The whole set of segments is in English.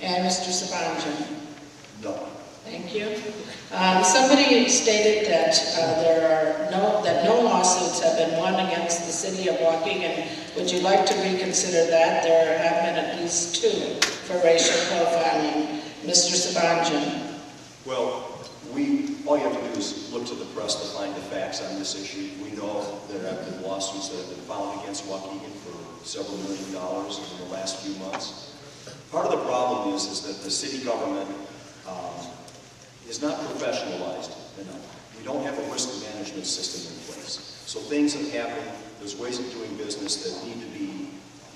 And Mr. Sabanjan? No. Thank you. Somebody stated that that no lawsuits have been won against the city of Waukegan. Would you like to reconsider that? There have been at least 2 for racial profiling. Mr. Sabanjan? Well, all you have to do is look to the press to find the facts on this issue. We know there have been lawsuits that have been filed against Waukegan for several $1 million in the last few months. Part of the problem is that the city government is not professionalized enough. We don't have a risk management system in place. So things have happened. There's ways of doing business that need to be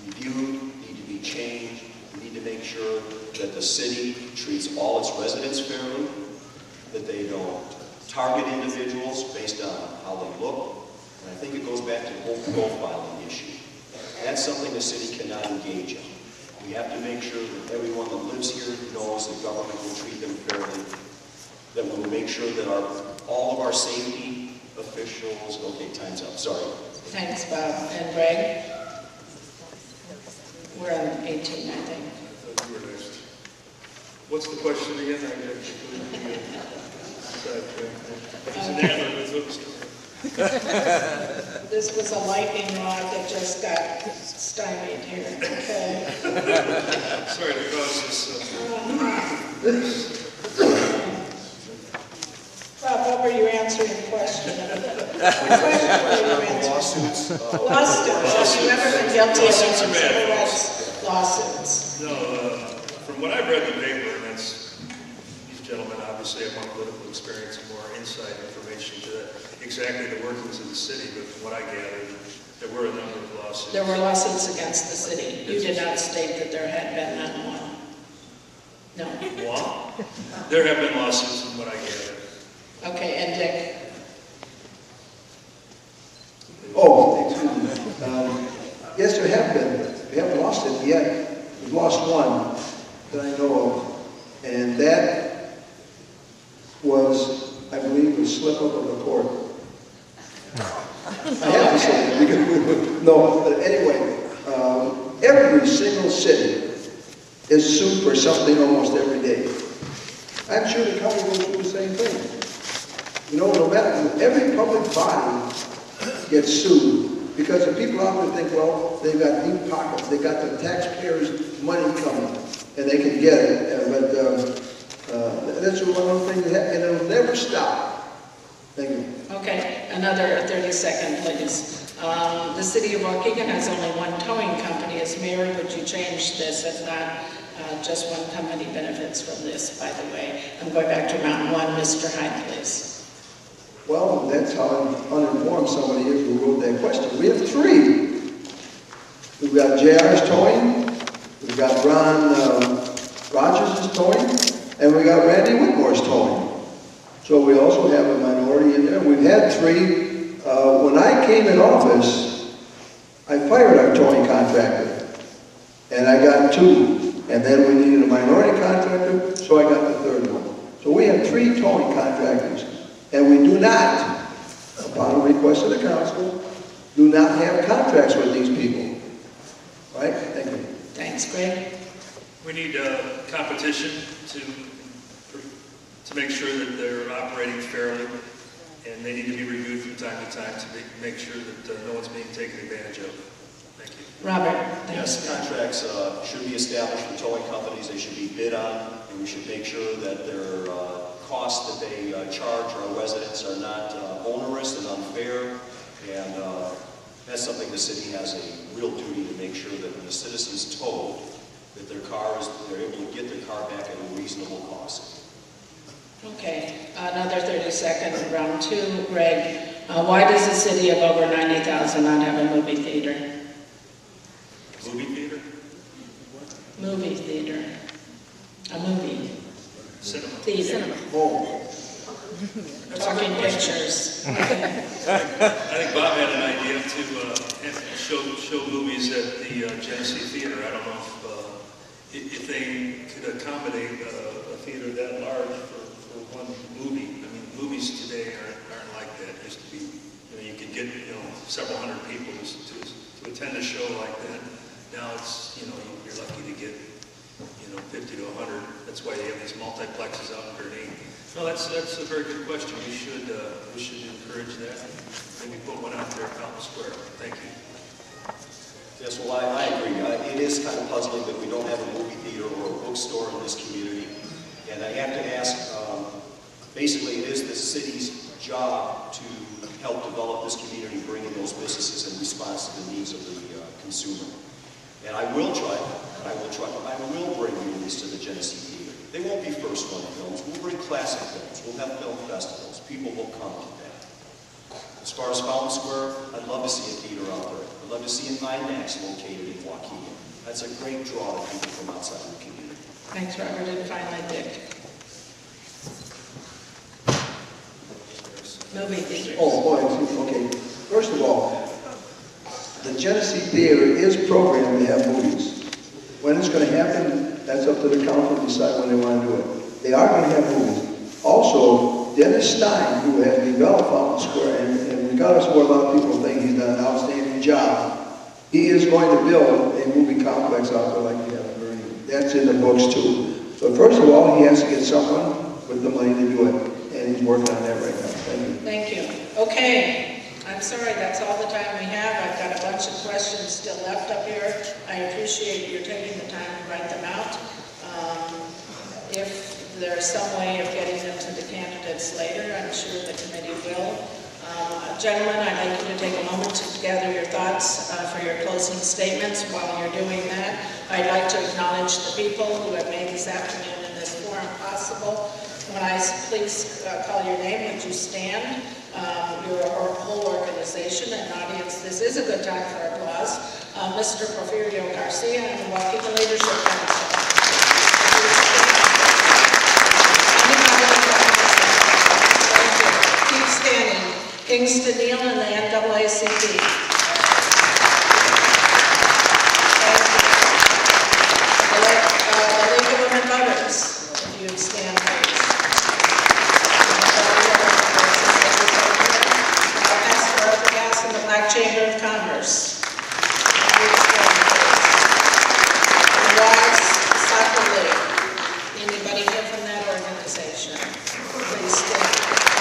reviewed, need to be changed. We need to make sure that the city treats all its residents fairly, that they don't target individuals based on how they look. And I think it goes back to the whole profiling issue. That's something the city cannot engage in. We have to make sure that everyone that lives here knows the government will treat them fairly, that we will make sure that all of our safety officials, okay, time's up, sorry. Thanks, Bob. And Greg? We're on 18, I think. You were next. What's the question again? This was a lightning rod that just got stymied here. Okay. Sorry to cause this. Bob, what were you answering the question? Lawsuits. Lawsuits. Have you ever been guilty of civil rights lawsuits? No, from what I've read in the paper, and that's, these gentlemen obviously have more political experience and more inside information to that, exactly the workings of the city, but from what I gathered, there were a number of lawsuits. There were lawsuits against the city. You did not state that there had been none one. No. Well, there have been lawsuits from what I gathered. Okay, and Dick? Oh, excuse me. Yes, there have been. We haven't lost it yet. We've lost one that I know of. And that was, I believe, a slip up of the court. I have to say that because no, but anyway, every single city is sued for something almost every day. I'm sure the county goes through the same thing. You know, no matter, every public body gets sued because the people out there think, well, they've got deep pockets, they got the taxpayers' money coming, and they can get it. But that's one of the things that happens, and it'll never stop. Thank you. Okay, another 30-second, please. The city of Waukegan has only one towing company. As mayor, would you change this? If not, just one company benefits from this, by the way. I'm going back to round 1. Mr. Hyde, please. Well, that's how uninformed somebody is who wrote that question. We have 3. We've got JR's towing, we've got Ron Rogers' towing, and we got Randy Whitmore's towing. So we also have a minority in there. We've had 3. When I came in office, I fired our towing contractor, and I got 2. And then we needed a minority contractor, so I got the 3rd one. So we have 3 towing contractors. And we do not, upon a request of the council, do not have contracts with these people. Right? Thank you. Thanks, Greg. We need competition to make sure that they're operating fairly, and they need to be reviewed from time to time to make sure that no one's being taken advantage of. Thank you. Robert, Yes, thanks. contracts should be established for towing companies. They should be bid on, and we should make sure that their costs that they charge our residents are not onerous and unfair. And that's something the city has a real duty to make sure that when the citizens tow, that they're able to get their car back at a reasonable cost. Okay, another 30-second, round 2. Greg, why does the city of over 90,000 not have a movie theater? Movie theater? Movie theater. A movie. Cinema. Theater. Cinema. Oh. Talking pictures. I think Bob had an idea to show movies at the Genesee Theater. I don't know if they could accommodate a theater that large for one movie. I mean, movies today aren't like that. It used to be, you could get several hundred people to attend a show like that. Now it's you're lucky to get 50 to 100 That's why they have these multiplexes out underneath. No, that's a very good question. We should encourage that. Maybe put one out there at Fountain Square. Thank you. Yes, well, I agree. It is kind of puzzling that we don't have a movie theater or a bookstore in this community. And I have to ask, basically it is the city's job to help develop this community, bring in those businesses in response to the needs of the consumer. And I will bring movies to the Genesee Theater. They won't be first-run films. We'll bring classic films. We'll have film festivals. People will come to that. As far as Fountain Square, I'd love to see a theater out there. I'd love to see an IMAX located in Waukegan. That's a great draw to people from outside the community. Thanks, Robert, and finally, Dick. Movie theaters. Oh, boy, okay. First of all, the Genesee Theater is programmed to have movies. When it's going to happen, that's up to the council to decide when they want to do it. They are going to have movies. Also, Dennis Stein, who has developed Fountain Square, and regardless of what a lot of people think, he's done an outstanding job, he is going to build a movie complex out there like we have in Vernon. That's in the books too. So first of all, he has to get someone with the money to do it, and he's working on that right now. Thank you. Thank you. Okay, I'm sorry, that's all the time we have. I've got a bunch of questions still left up here. I appreciate you taking the time to write them out. If there's some way of getting them to the candidates later, I'm sure the committee will. Gentlemen, I'd like you to take a moment to gather your thoughts for your closing statements. While you're doing that, I'd like to acknowledge the people who have made this afternoon and this forum possible. When I please call your name, would you stand? Your whole organization and audience, this is a good time for applause. Mr. Porfirio Garcia and the Waukegan Leadership Council. Keep standing. Kingston Neal and the NAACP. The League of Women Voters, if you would stand, please. And the Black Chamber of Commerce. The Wives Soccer League. Anybody here from that organization? Please stand.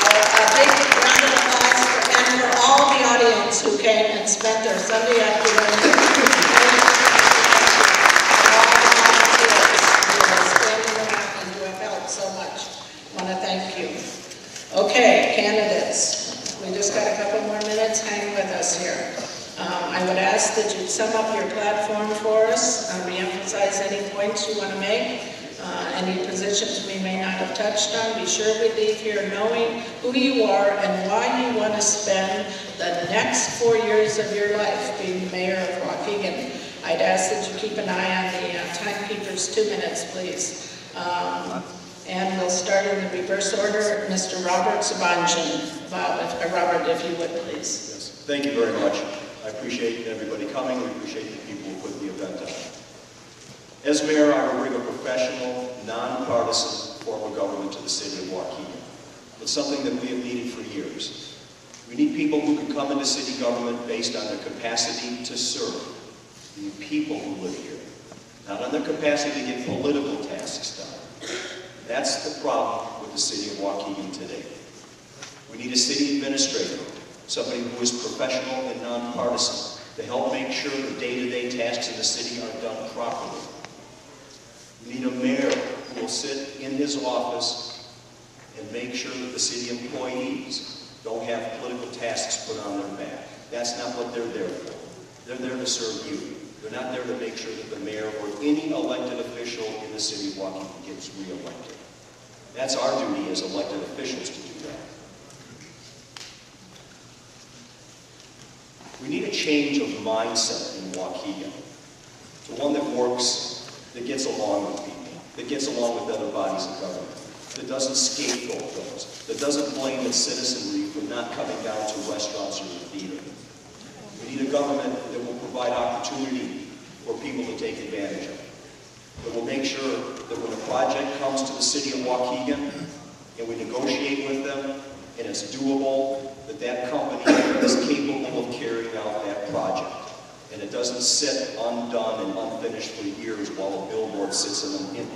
A big round of applause for all the audience who came and spent their Sunday afternoon. All the volunteers who are standing around and who have helped so much. I want to thank you. Okay, candidates. We just got a couple more minutes. Hang with us here. I would ask that you sum up your platform for us, re-emphasize any points you want to make, any positions we may not have touched on. Be sure we leave here knowing who you are and why you want to spend the next 4 years of your life being mayor of Waukegan. I'd ask that you keep an eye on the timekeepers. 2 minutes, please. And we'll start in the reverse order. Mr. Robert Sabanjan. Robert, if you would, please. Yes. Thank you very much. I appreciate everybody coming. We appreciate the people who put the event on. As mayor, I will bring a professional, nonpartisan form of government to the city of Waukegan. It's something that we have needed for years. We need people who can come into city government based on their capacity to serve. We need people who live here, not on their capacity to get political tasks done. That's the problem with the city of Waukegan today. We need a city administrator, somebody who is professional and nonpartisan, to help make sure the day-to-day tasks in the city are done properly. We need a mayor who will sit in his office and make sure that the city employees don't have political tasks put on their back. That's not what they're there for. They're there to serve you. They're not there to make sure that the mayor or any elected official in the city of Waukegan gets re-elected. That's our duty as elected officials to do that. We need a change of mindset in Waukegan to one that works, that gets along with people, that gets along with other bodies of government, that doesn't scapegoat those, that doesn't blame its citizenry for not coming down to restaurants or the theater. We need a government that will provide opportunity for people to take advantage of, that will make sure that when a project comes to the city of Waukegan and we negotiate with them and it's doable, that company is capable of carrying out that project. And it doesn't sit undone and unfinished for years while a billboard sits in an empty